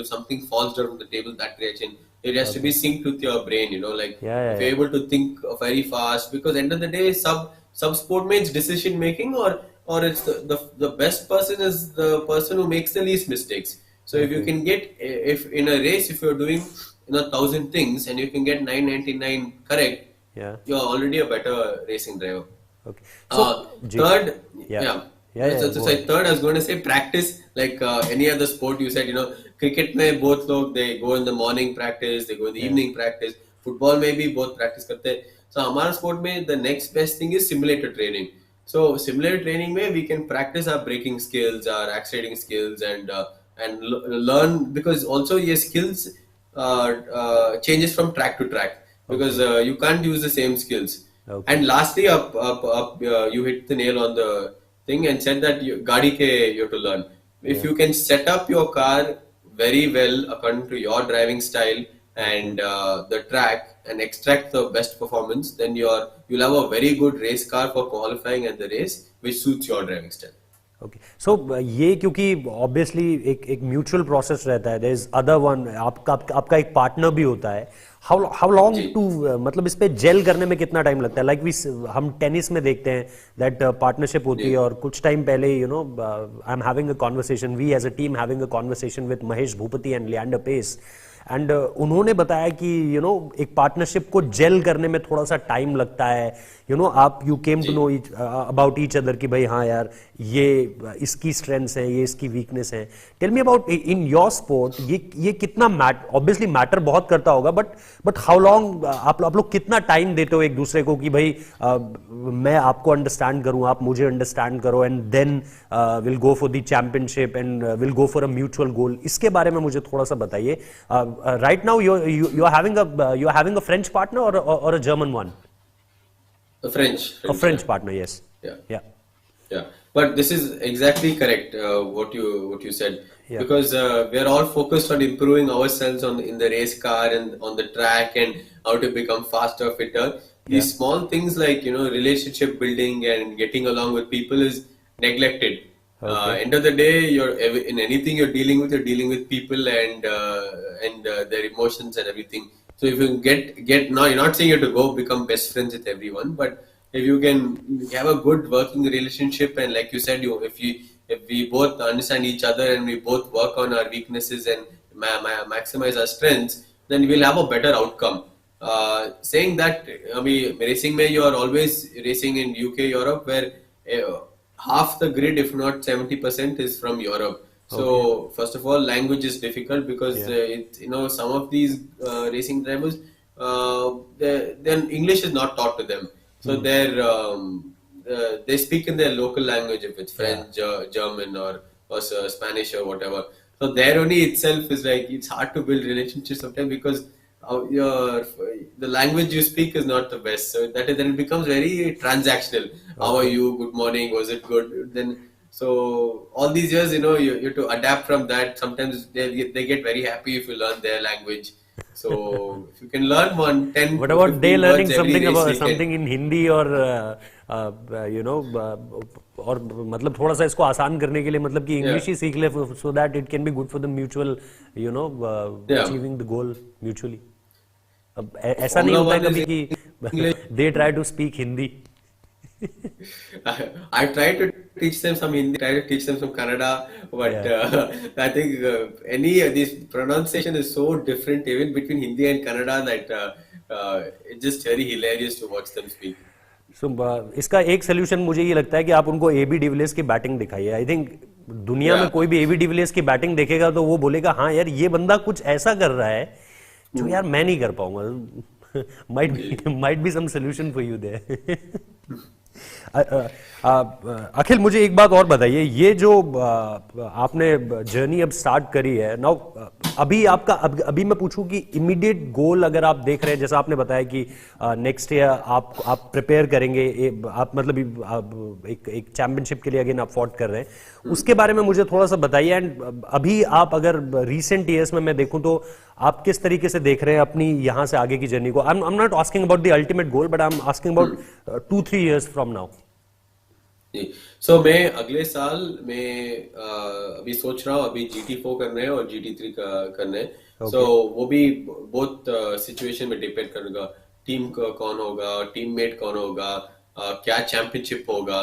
something falls down from the table, that reaction. It has to be synced with your brain. Like if you're able to think very fast, because end of the day, sub sport means decision making, or it's the best person is the person who makes the least mistakes. So if you can get, if in a race, if you're doing 1,000 things and you can get 999 correct, Yeah. you're already a better racing driver. Okay. So, Third, yeah. yeah. Yeah. So Go ahead. third, I was going to say practice, like any other sport. You said, cricket में both लोग they go in the morning practice, they go in the Yeah. evening practice. Football में भी both practice करते हैं. So हमारा sport में the next best thing is simulator training. So simulator training में we can practice our braking skills, our accelerating skills, and learn, because also your skills changes from track to track, because you can't use the same skills. Okay. And lastly, you hit the nail on the thing and said that gaadi ke you have to learn. If you can set up your car very well according to your driving style and the track, and extract the best performance, then you'll have a very good race car for qualifying and the race, which suits your driving style. Okay so ये क्योंकि obviously एक mutual process रहता है, there is other one, आपका एक partner भी होता है. हाउ लॉन्ग टू, मतलब इस पे जेल करने में कितना टाइम लगता है? लाइक हम टेनिस में देखते हैं दैट पार्टनरशिप होती है, और कुछ टाइम पहले I am having a conversation, we as a team having a conversation with Mahesh Bhupathi and Leander Paes, and उन्होंने बताया कि एक पार्टनरशिप को जेल करने में थोड़ा सा टाइम लगता है. आप you came to know about each other कि भाई हाँ यार, ये इसकी स्ट्रेंथ्स हैं, ये इसकी वीकनेस है. Tell me about in your sport, ये कितना ऑब्वियसली मैटर बहुत करता होगा, बट हाउ लॉन्ग आप लोग कितना टाइम देते हो एक दूसरे को कि भाई मैं आपको अंडरस्टैंड करूं, आप मुझे अंडरस्टैंड करो, and then will go for the championship and will go for a mutual goal. इसके बारे में मुझे थोड़ा सा बताइए. Right now you are having a French partner और a German one? A French partner, yes. Yeah. But this is exactly correct. What you said. Yeah. Because we are all focused on improving ourselves in the race car and on the track, and how to become faster, fitter. These small things like relationship building and getting along with people is neglected. End of the day, in anything you're dealing with people and their emotions and everything. So if you get now, you're not saying you have to go become best friends with everyone, but if you can have a good working relationship, and like you said, if we both understand each other and we both work on our weaknesses and maximize our strengths, then we'll have a better outcome. Saying that, I mean, racing mein you are always racing in UK, Europe, where half the grid, if not 70%, is from Europe. So first of all, language is difficult, because some of these racing drivers, then English is not taught to them. So they speak in their local language, if it's French, German, or Spanish or whatever. So there only itself is like, it's hard to build relationships sometimes, because the language you speak is not the best. So then it becomes very transactional. How are you? Good morning. Was it good? Then. So all these years, you have to adapt from that. Sometimes they get very happy if you learn their language. So if you can learn 10. What about they learning words something in Hindi or और मतलब थोड़ा सा इसको आसान करने के लिए, मतलब कि इंग्लिश ही सीख ले, so that it can be good for the mutual, achieving the goal mutually. अब ऐसा नहीं होता है कभी कि they try to speak Hindi? I try to teach them some Hindi, try to teach them some Kannada, but I think this pronunciation is so different even between Hindi and Kannada that it's just very hilarious to watch them speak. So, इसका एक solution मुझे ये लगता है कि आप उनको AB de Villiers की बैटिंग दिखाइए. आई थिंक दुनिया में कोई भी एबी डिविलियर्स की बैटिंग देखेगा तो वो बोलेगा हाँ यार, ये बंदा कुछ ऐसा कर रहा है जो यार मैं नहीं कर पाऊंगा. might be some solution for you there. अखिल, मुझे एक बात और बताइए, ये जो आपने जर्नी अब स्टार्ट करी है नाउ, अभी मैं पूछूं कि इमीडिएट गोल अगर आप देख रहे हैं, जैसा आपने बताया कि नेक्स्ट ईयर आप प्रिपेयर करेंगे, आप मतलब एक चैंपियनशिप के लिए अगेन आप फॉट कर रहे हैं, उसके बारे में मुझे थोड़ा सा बताइए. एंड अभी आप अगर रिसेंट ईयर्स में मैं देखूं तो आप किस तरीके से देख रहे हैं अपनी यहाँ से आगे की जर्नी को? I am not asking about the ultimate goal, but I am asking about 2-3 years from now. So मैं अगले साल में अभी सोच रहा हूँ, अभी GT4 करना है और GT3 करना है. So वो भी बहुत सिचुएशन में डिपेंड करेगा, टीम कौन होगा, टीममेट कौन होगा, क्या चैंपियनशिप होगा.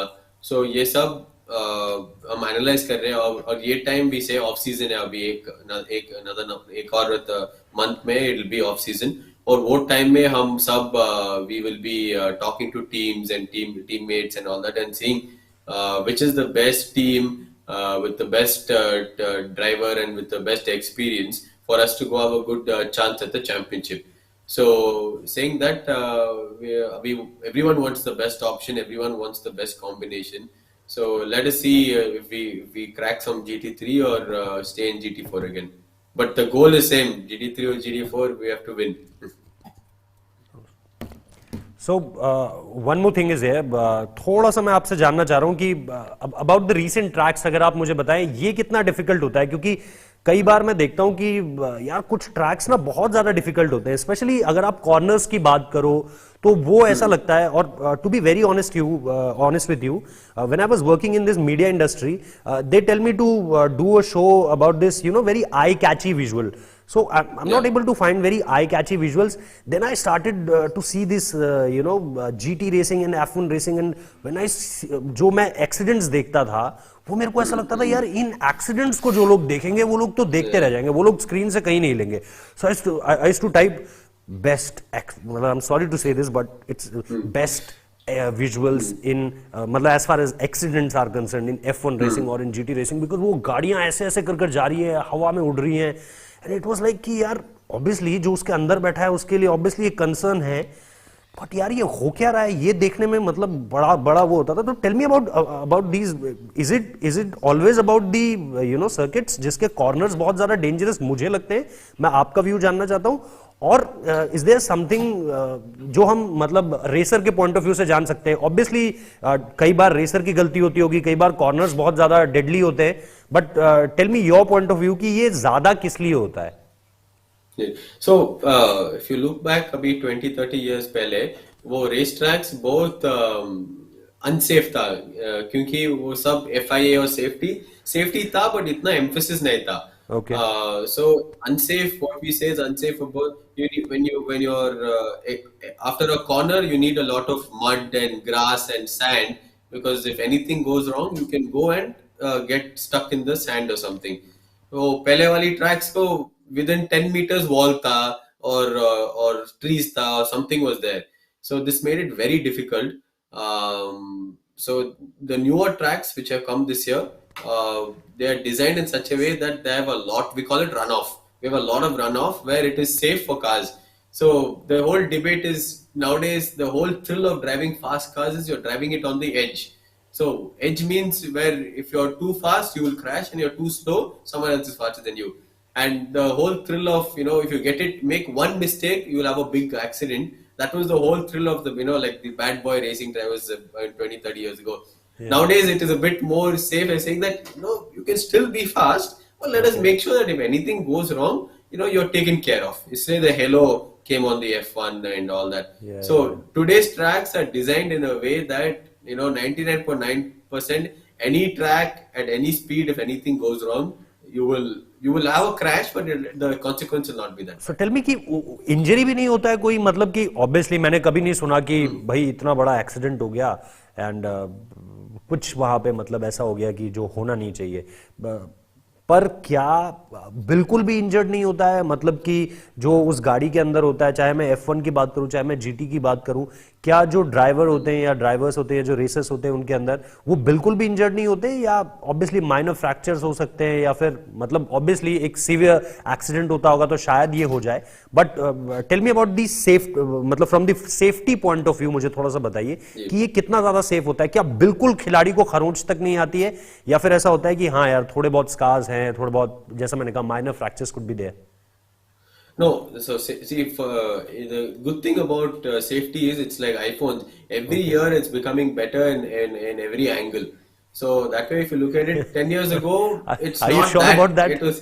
So ये सब हम एनालाइज कर रहे हैं और ये टाइम भी से ऑफ सीजन है अभी एक और मंथ में it will be off season और वो टाइम में हम सब we will be talking to teams and teammates and all that and seeing which is the best team with the best driver and with the best experience for us to go have a good chance at the championship. So saying that everyone wants the best option, everyone wants the best combination. So let us see if we crack some GT3 or stay in GT4 again. But the goal is same, GT3 or GT4, we have to win. So one more thing is here, थोड़ा सा मैं आपसे जानना चाह रहा हूं कि about the recent tracks अगर आप मुझे बताएं ये कितना डिफिकल्ट होता है, क्योंकि कई बार मैं देखता हूं कि यार कुछ ट्रैक्स ना बहुत ज्यादा डिफिकल्ट होते हैं, स्पेशली अगर आप कॉर्नर्स की बात करो तो वो ऐसा लगता है। और to be very honest with you, when I was working in this media industry they tell me to do a show about this very eye catchy visual. So I'm not able to find very eye-catchy visuals. Then I started to see this, GT racing and F1 racing, and when जो मैं accidents देखता था, वो मेरे को ऐसा लगता था यार इन accidents को जो लोग देखेंगे वो लोग तो देखते रह जाएंगे, वो लोग स्क्रीन से कहीं नहीं लेंगे. So I used to type best, I'm sorry to say this, but it's best visuals in मतलब as far as accidents are concerned in F1 racing or in GT racing, because वो गाड़ियां ऐसे ऐसे कर जा रही है, हवा में उड़ रही हैं. And it was like कि यार ऑब्वियसली जो उसके अंदर बैठा है उसके लिए ऑब्वियसली एक कंसर्न है, बट यार ये हो क्या रहा है ये देखने में मतलब बड़ा वो होता था. तो tell me about these, is it always about the circuits जिसके कॉर्नर्स बहुत ज्यादा डेंजरस मुझे लगते हैं. मैं आपका व्यू जानना चाहता हूं. और इज देयर समथिंग जो हम मतलब रेसर के पॉइंट ऑफ व्यू से जान सकते हैं? ऑब्वियसली कई बार रेसर की गलती होती होगी, कई बार कॉर्नर्स बहुत ज्यादा डेडली होते हैं, but tell me your point of view कि ये ज्यादा किस लिए होता है. So if you look back अभी 20-30 years पहले वो रेस ट्रैक्स बहुत अनसेफ था, क्योंकि वो सब FIA और सेफ्टी था बट इतना एम्फेसिस नहीं था. Okay. So unsafe, what we say is unsafe about when you're after a corner you need a lot of mud and grass and sand, because if anything goes wrong you can go and get stuck in the sand or something. तो पहले वाली tracks को within 10 meters wall था or trees था or something was there. So this made it very difficult. So the newer tracks which have come this year, they are designed in such a way that they have a lot, we call it runoff. We have a lot of runoff where it is safe for cars. So the whole debate is nowadays, the whole thrill of driving fast cars is you're driving it on the edge. So edge means where if you're too fast, you will crash, and you're too slow, someone else is faster than you. And the whole thrill of, if you make one mistake, you will have a big accident. That was the whole thrill of the, like the bad boy racing drivers 20-30 years ago. Yeah. Nowadays, it is a bit more safe as saying that, you can still be fast, but let us make sure that if anything goes wrong, you're taken care of. You say the Halo came on the F1 and all that. Yeah, so today's tracks are designed in a way that, 99.9% any track at any speed, if anything goes wrong, you will have a crash, but the consequence will not be that. So tell me कि injury भी नहीं होता है कोई, मतलब कि obviously मैंने कभी नहीं सुना कि भाई इतना बड़ा एक्सीडेंट हो गया एंड कुछ वहां पे मतलब ऐसा हो गया कि जो होना नहीं चाहिए, पर क्या बिल्कुल भी इंजर्ड नहीं होता है? मतलब कि जो उस गाड़ी के अंदर होता है, चाहे मैं F1 की बात करूं चाहे मैं GT की बात करूं, क्या जो ड्राइवर होते हैं या ड्राइवर्स होते हैं, जो रेसर्स होते हैं, उनके अंदर वो बिल्कुल भी इंजर्ड नहीं होते, या ऑब्वियसली माइनर फ्रैक्चर्स हो सकते हैं, या फिर मतलब ऑब्वियसली एक सीवियर एक्सीडेंट होता होगा तो शायद ये हो जाए, but tell me about the safe, मतलब from the safety point of view मुझे थोड़ा सा बताइए कि ये कितना ज्यादा सेफ होता है? क्या बिल्कुल खिलाड़ी को खरोंच तक नहीं आती है, या फिर ऐसा होता है कि हाँ यार थोड़े बहुत स्कार्स हैं, थोड़े बहुत जैसा मैंने कहा minor fractures could be there? No, so see, the good thing about safety is it's like iPhones. Every year it's becoming better in every angle. So that way, if you look at it, 10 years ago, it's Are not you sure that. about that? It was,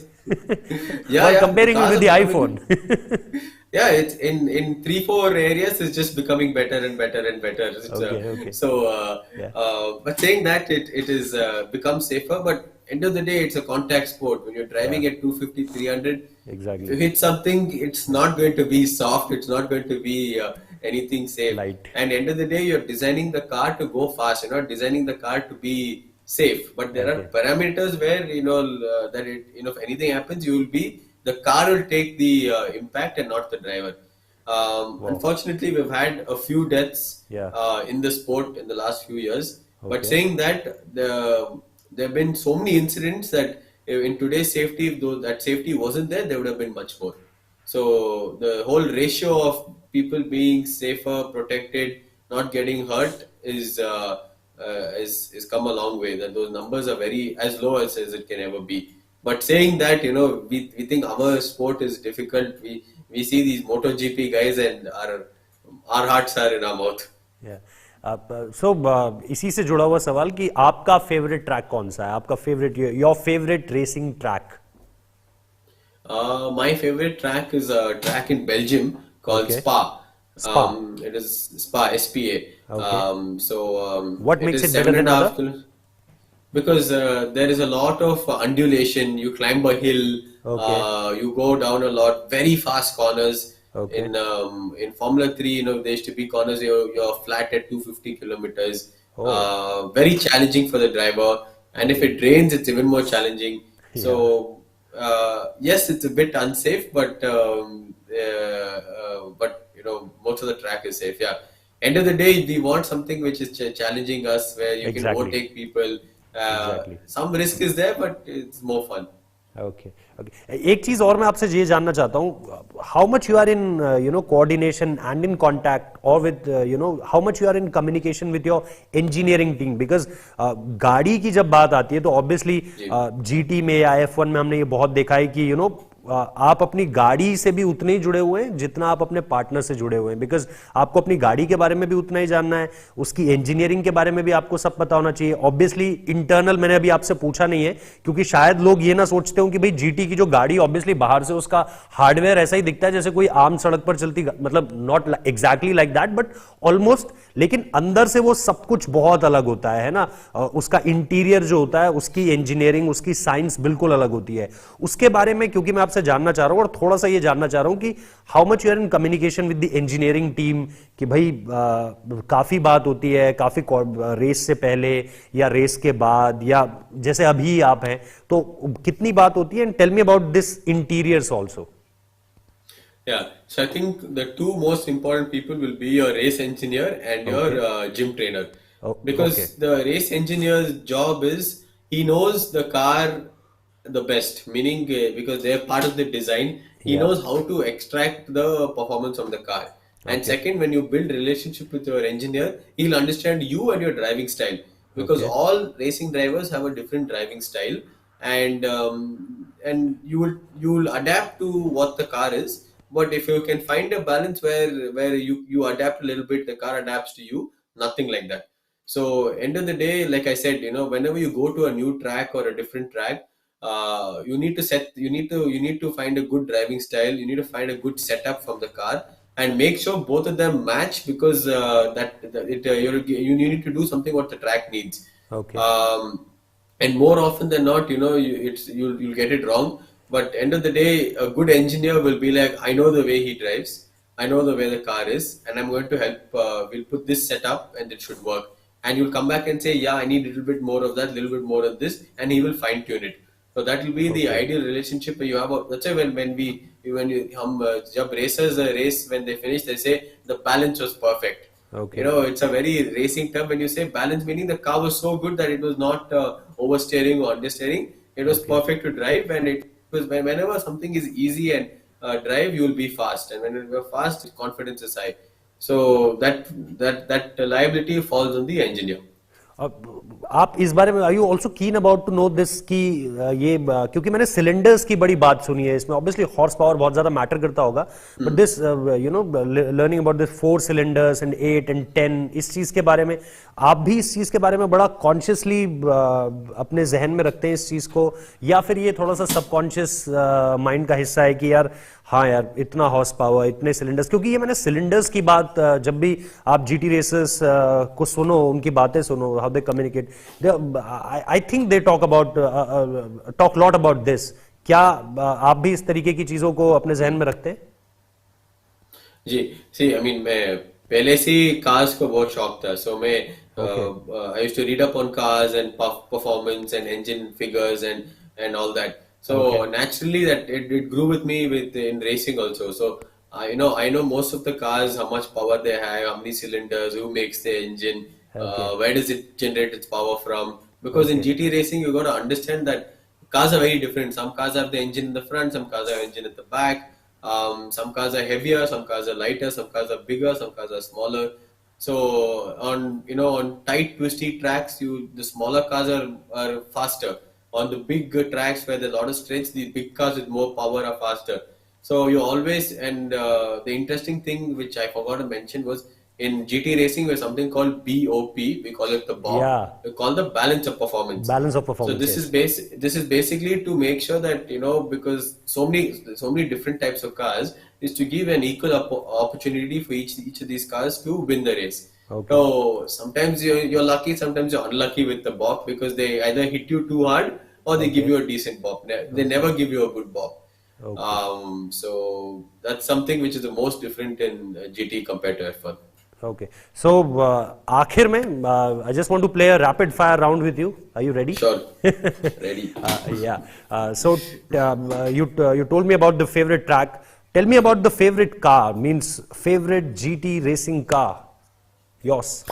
While comparing it with the iPhone. Yeah, it's in 3-4 areas, it's just becoming better and better and better. Okay. So, but saying that, it is become safer. But end of the day, it's a contact sport. When you're driving at 250, 300, exactly, if you hit something, it's not going to be soft. It's not going to be anything safe. Light. And end of the day, you're designing the car to go fast. You're not designing the car to be safe, but there are Okay. parameters where that if anything happens, you will be the car will take the impact and not the driver. Wow. Unfortunately, we've had a few deaths Yeah. in the sport in the last few years. But Okay. saying that, there have been so many incidents that in today's safety, if though that safety wasn't there, there would have been much more. So the whole ratio of people being safer, protected, not getting hurt is come a long way. That those numbers are very as low as it can ever be. But saying that, we think our sport is difficult. We see these MotoGP guys and our hearts are in our mouth. Yeah. सो इसी से जुड़ा हुआ सवाल कि आपका favourite track कौन सा है, आपका favourite, your favourite racing track? My favorite track is a track in Belgium called Okay. Spa. Spa. It is Spa, SPA. Okay. What It makes is it better seven than and a half other? kilometers. Because there is a lot of undulation. You climb a hill, Okay. you go down a lot, very fast corners. Okay. In Formula 3, there used to be corners, you're flat at 250 kilometers. Oh. Very challenging for the driver. And if it rains, it's even more challenging. Yeah. So, yes, it's a bit unsafe, but most of the track is safe. Yeah. End of the day, we want something which is challenging us, where you can Exactly. overtake people. Exactly. Some risk is there, but it's more fun. Okay okay, एक चीज और मैं आपसे ये जानना चाहता हूँ, how much you are in coordination and in contact और with how much you are in communication with your engineering team, because गाड़ी की जब बात आती है तो ऑब्वियसली जीटी में या F1 में हमने ये बहुत देखा है कि आप अपनी गाड़ी से भी उतने ही जुड़े हुए हैं जितना आप अपने पार्टनर से जुड़े हुए हैं, बिकॉज आपको अपनी गाड़ी के बारे में भी उतना ही जानना है, उसकी इंजीनियरिंग के बारे में भी आपको सब पता होना चाहिए. ऑब्वियसली इंटरनल मैंने अभी आपसे पूछा नहीं है क्योंकि शायद लोग ये ना सोचते हो कि भाई जीटी की जो गाड़ी ऑब्वियसली बाहर से उसका हार्डवेयर ऐसा ही दिखता है जैसे कोई आम सड़क पर चलती, मतलब not exactly like that but almost, लेकिन अंदर से वो सब कुछ बहुत अलग होता है ना. उसका इंटीरियर जो होता है, उसकी इंजीनियरिंग, उसकी साइंस बिल्कुल अलग होती है. उसके बारे में क्योंकि मैं आपसे जानना चाह रहा हूं और थोड़ा सा ये जानना चाह रहा हूं कि how much you are in communication with the engineering team, कि भाई काफी बात होती है, काफी रेस से पहले या रेस के बाद या जैसे अभी आप हैं तो कितनी बात होती है, and tell me about this interiors also. Yeah, so I think the two most important people will be your race engineer and your gym trainer. Oh, Because okay. the race engineer's job is he knows the car the best, meaning because they are part of the design, he Yeah. knows how to extract the performance of the car. And Okay. second, when you build relationship with your engineer, he'll understand you and your driving style. Because Okay. all racing drivers have a different driving style, and you will adapt to what the car is. But if you can find a balance where you adapt a little bit, the car adapts to you, nothing like that. So end of the day, like I said, whenever you go to a new track or a different track, you need to find a good driving style. You need to find a good setup from the car and make sure both of them match, because you need to do something what the track needs. Okay. And more often than not, you'll get it wrong. But end of the day, a good engineer will be like, I know the way he drives, I know the way the car is, and I'm going to help. We'll put this setup, and it should work. And you'll come back and say, yeah, I need a little bit more of that, a little bit more of this, and he will fine tune it. So that will be the ideal relationship you have. That's why jab racers race, when they finish, they say the balance was perfect. Okay. It's a very racing term when you say balance, meaning the car was so good that it was not oversteering or understeering. It was perfect to drive, and it was whenever something is easy and drive, you will be fast, and when you're fast, confidence is high. So that liability falls on the engineer. आप इस बारे में, are you also keen about to know this कि क्योंकि मैंने cylinders की बड़ी बात सुनी है, इसमें ऑब्वियसली हॉर्स पावर बहुत ज्यादा मैटर करता होगा, but this learning about this 4 cylinders and 8 and 10, इस चीज के बारे में आप भी इस चीज के बारे में बड़ा कॉन्शियसली अपने जहन में रखते हैं इस चीज को, या फिर ये थोड़ा सा सबकॉन्शियस माइंड का हिस्सा है कि यार हाँ यार इतना हॉर्स पावर, इतने सिलेंडर्स, क्योंकि ये मैंने सिलेंडर्स की बात जब भी आप जीटी रेसर्स को सुनो, उनकी बातें सुनो, how they communicate, I think they talk lot about this. क्या आप भी इस तरीके की चीजों को अपने जहन में रखते हैं? जी, सी आई मीन मैं पहले से कार्स को बहुत शौक था, सो मैं I used to read up on cars and performance and engine figures and all that. So Okay. naturally, that it grew with me with in racing also. So I know most of the cars, how much power they have, how many cylinders, who makes the engine, Okay. where does it generate its power from. Because in Okay. GT racing, you got to understand that cars are very different. Some cars have the engine in the front, some cars have engine at the back. Some cars are heavier, some cars are lighter, some cars are bigger, some cars are smaller. So on tight twisty tracks, the smaller cars are faster. On the big tracks where there's a lot of stretch, the big cars with more power are faster. So you always and the interesting thing which I forgot to mention was in GT racing, there's something called BOP. We call it the BOP. Yeah. We call the balance of performance. Balance of So performance. this is Yes. this is basically to make sure that because so many different types of cars is to give an equal opportunity for each of these cars to win the race. Okay. So sometimes you're lucky, sometimes you're unlucky with the bop because they either hit you too hard or they give Okay. you a decent bop. They never give you a good bop. Okay. So that's something which is the most different in GT compared to F1. Okay. So, आखिर में, I just want to play a rapid fire round with you. Are you ready? Sure, ready. Yeah. So, you told me about the favorite track. Tell me about the favorite car. Means favorite GT racing car. Yours.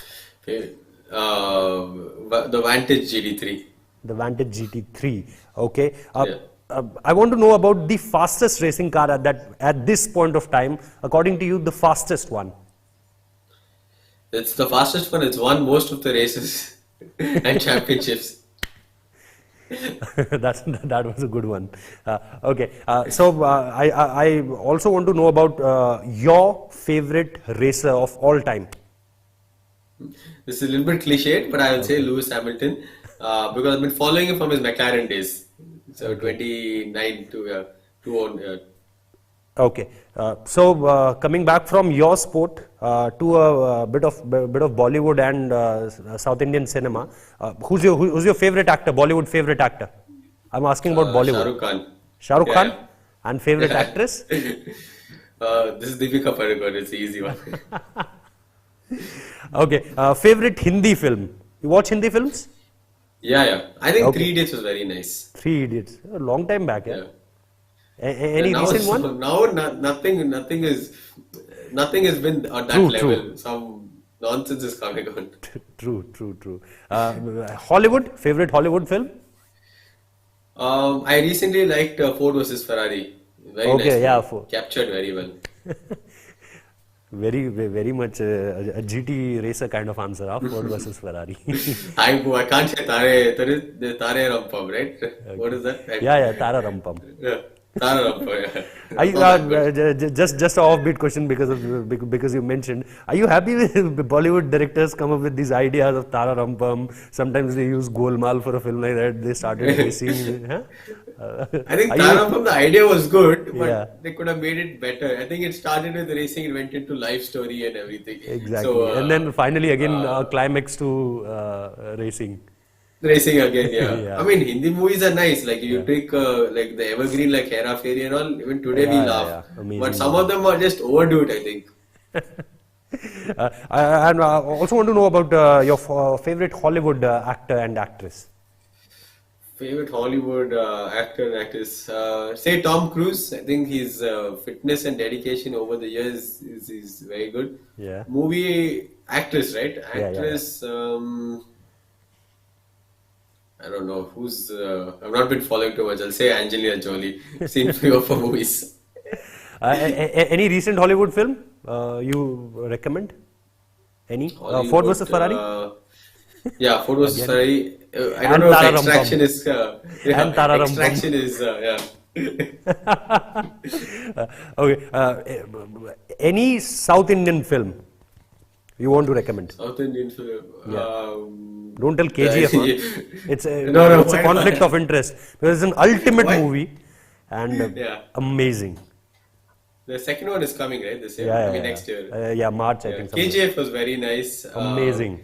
Okay. The Vantage GT3. The Vantage GT3. Okay. Yeah. I want to know about the fastest racing car at this point of time. According to you, the fastest one. It's the fastest one. It's won most of the races and championships. That was a good one. Okay, so I also want to know about your favorite racer of all time. This is a little bit cliched, but I will say Lewis Hamilton because I've been following him from his McLaren days. So 29 to on. Okay, so coming back from your sport to a bit of Bollywood and South Indian cinema, who's your favorite actor? Bollywood favorite actor? I'm asking about Shah Bollywood. Rukh Khan. Shah Rukh Yeah, Khan, yeah. and favorite actress? This is Deepika Padukone. It's the easy one. Okay, favorite Hindi film? You watch Hindi films? Yeah. I think Okay. 3 Idiots was very nice. Three Idiots. A long time back, yeah. Yeah. Any now, recent one? Now, nothing has been at that True, level. true. Some nonsense is coming on. True. Hollywood? Favorite Hollywood film? I recently liked Ford versus Ferrari. Very Okay, nice yeah, movie. Captured very well. Very much a GT racer kind of answer, Ford versus Ferrari. I can't say Tare Rampam, right? What is that? Yeah, Tara Rampam. Yeah, Tare Rampam, yeah. Are That's you, not that good. just an offbeat question because you mentioned. Are you happy with Bollywood directors come up with these ideas of Tara Rampam? Sometimes they use Golmaal for a film like that. They started racing. Huh? I think Are Tare you? Rampam, the idea was good, but Yeah. they could have made it better. I think it started with racing, it went into life story and everything. Exactly. So, And then finally again climax to racing. racing again, yeah. Yeah. I mean, Hindi movies are nice. Like you take like the evergreen, like Hera Fairy and all. Even today we laugh. Yeah. Amazing. But some of them are just overdo it, I think. And I also want to know about your favorite Hollywood actor and actress. Favorite Hollywood actor and actress? Say Tom Cruise. I think his fitness and dedication over the years is very good. Yeah. Movie actress, right? Yeah. Actress. I don't know who's. I've not been following too much. I'll say Angelina Jolie. Seen few of her movies. Any recent Hollywood film you recommend? Any? Ford versus Ferrari? Yeah, Ford versus Ferrari. I don't And know if Tara Rampam. Extraction is. And Tara Rampam. Extraction is. Yeah. Okay. Any South Indian film you want to recommend? South Indian film. Don't tell KGF. Yeah. It's a, No, it's a why conflict not? of interest because it's an ultimate Why? movie and Yeah. amazing. The second one is coming, right? This year. Yeah, I mean, yeah, next year. yeah, March, I Yeah. think. something. KGF was very nice. Amazing.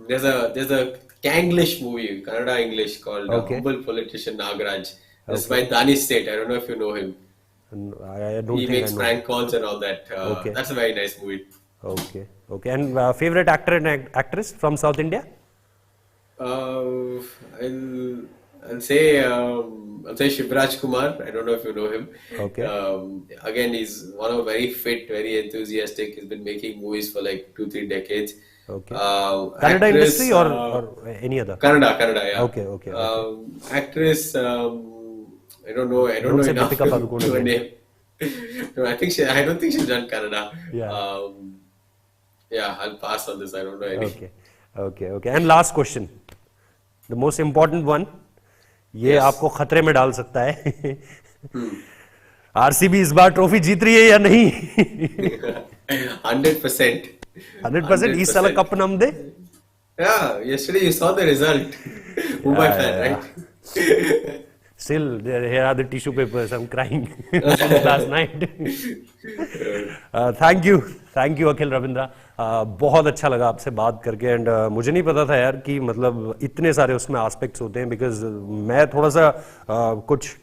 There's a Kanglish movie, Kannada English called Okay. Humble Politician Nagaraj. It's by Danish State. I don't know if you know him. And I don't He think makes I know. prank calls and all that. Okay. That's a very nice movie. Okay, okay. And favorite actor and actress from South India? I'll say Shivraj Kumar. I don't know if you know him. Okay. Again, he's one of very fit, very enthusiastic. He's been making movies for like 2-3 decades. Okay. Kannada Actress, industry or any other? Kannada, yeah. Okay, okay. Actress, I don't know. I don't know enough Deepika to Padukone her again. name. No, I don't think she's done Kannada. Yeah. Yeah, I'll pass on this. I don't know any. Okay, okay, okay. And last question, the most important one. ये Yes. आपको खतरे में डाल सकता है. RCB इस बार trophy जीत रही है या नहीं? 100%. 100%. इस साल कप नम दे. Yeah, yesterday you saw the result. Mumbai fan, right? Still, here are the tissue papers. I'm crying since last night. Thank you अखिल रविंद्रा. बहुत अच्छा लगा आपसे बात करके एंड मुझे नहीं पता था यार कि मतलब इतने सारे उसमें एस्पेक्ट्स होते हैं बिकॉज मैं थोड़ा सा कुछ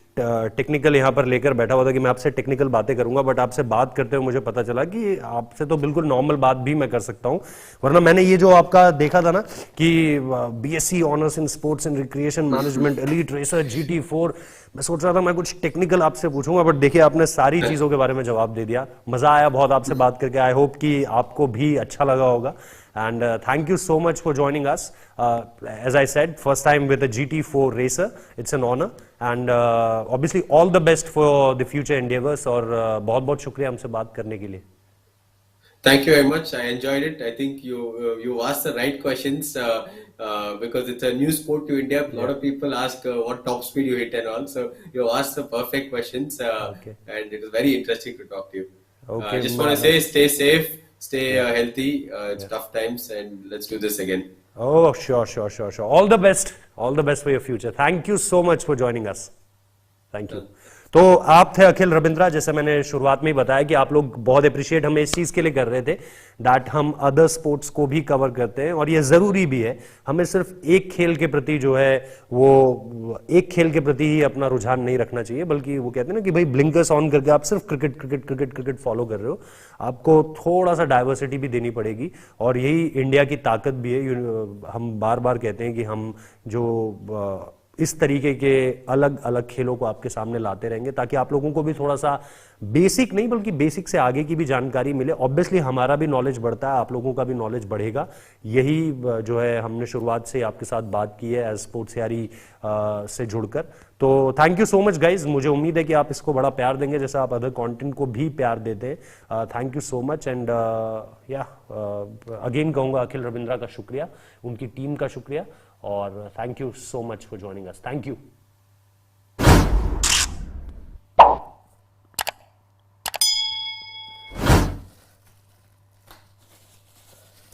टेक्निकल यहाँ पर लेकर बैठा हुआ था कि मैं आपसे टेक्निकल बातें करूंगा बट आपसे बात करते हुए मुझे पता चला कि आपसे तो बिल्कुल नॉर्मल बात भी मैं कर सकता हूँ वरना मैंने ये जो आपका देखा था ना कि BSc honours in sports and recreation management elite racer GT4 मैं सोच रहा था मैं कुछ टेक्निकल आपसे पूछूंगा बट देखिए आपने सारी चीजों के बारे में जवाब दे दिया मजा आया बहुत आपसे बात करके आई होप कि आपको भी अच्छा लगा होगा and thank you so much for joining us as I said first time with a GT4 racer it's an honor and obviously all the best for the future endeavors और बहुत बहुत शुक्रिया हमसे बात करने के लिए Thank you very much. I enjoyed it. I think you asked the right questions because it's a new sport to India. A lot of people ask what top speed you hit and all. So you asked the perfect questions, and it was very interesting to talk to you. Okay, I just want to say, stay safe, stay healthy. It's tough times, and let's do this again. Oh, sure. All the best for your future. Thank you so much for joining us. Thank you. तो आप थे अखिल रविंद्रा जैसे मैंने शुरुआत में ही बताया कि आप लोग बहुत अप्रिशिएट हमें इस चीज के लिए कर रहे थे दैट हम अदर स्पोर्ट्स को भी कवर करते हैं और ये जरूरी भी है हमें सिर्फ एक खेल के प्रति जो है वो एक खेल के प्रति ही अपना रुझान नहीं रखना चाहिए बल्कि वो कहते हैं ना कि भाई ब्लिंकर्स ऑन करके आप सिर्फ क्रिकेट फॉलो कर रहे हो आपको थोड़ा सा डाइवर्सिटी भी देनी पड़ेगी और यही इंडिया की ताकत भी है हम बार बार कहते हैं कि हम जो इस तरीके के अलग अलग खेलों को आपके सामने लाते रहेंगे ताकि आप लोगों को भी थोड़ा सा बेसिक नहीं बल्कि बेसिक से आगे की भी जानकारी मिले ऑब्वियसली हमारा भी नॉलेज बढ़ता है आप लोगों का भी नॉलेज बढ़ेगा यही जो है हमने शुरुआत से आपके साथ बात की है एज स्पोर्ट्स यारी से जुड़कर तो thank you so much guys मुझे उम्मीद है कि आप इसको बड़ा प्यार देंगे जैसे आप अदर कंटेंट को भी प्यार देते हैं thank you so much and या अगेन कहूंगा अखिल रविंद्रा का शुक्रिया उनकी टीम का शुक्रिया और thank you so much for joining us. Thank you.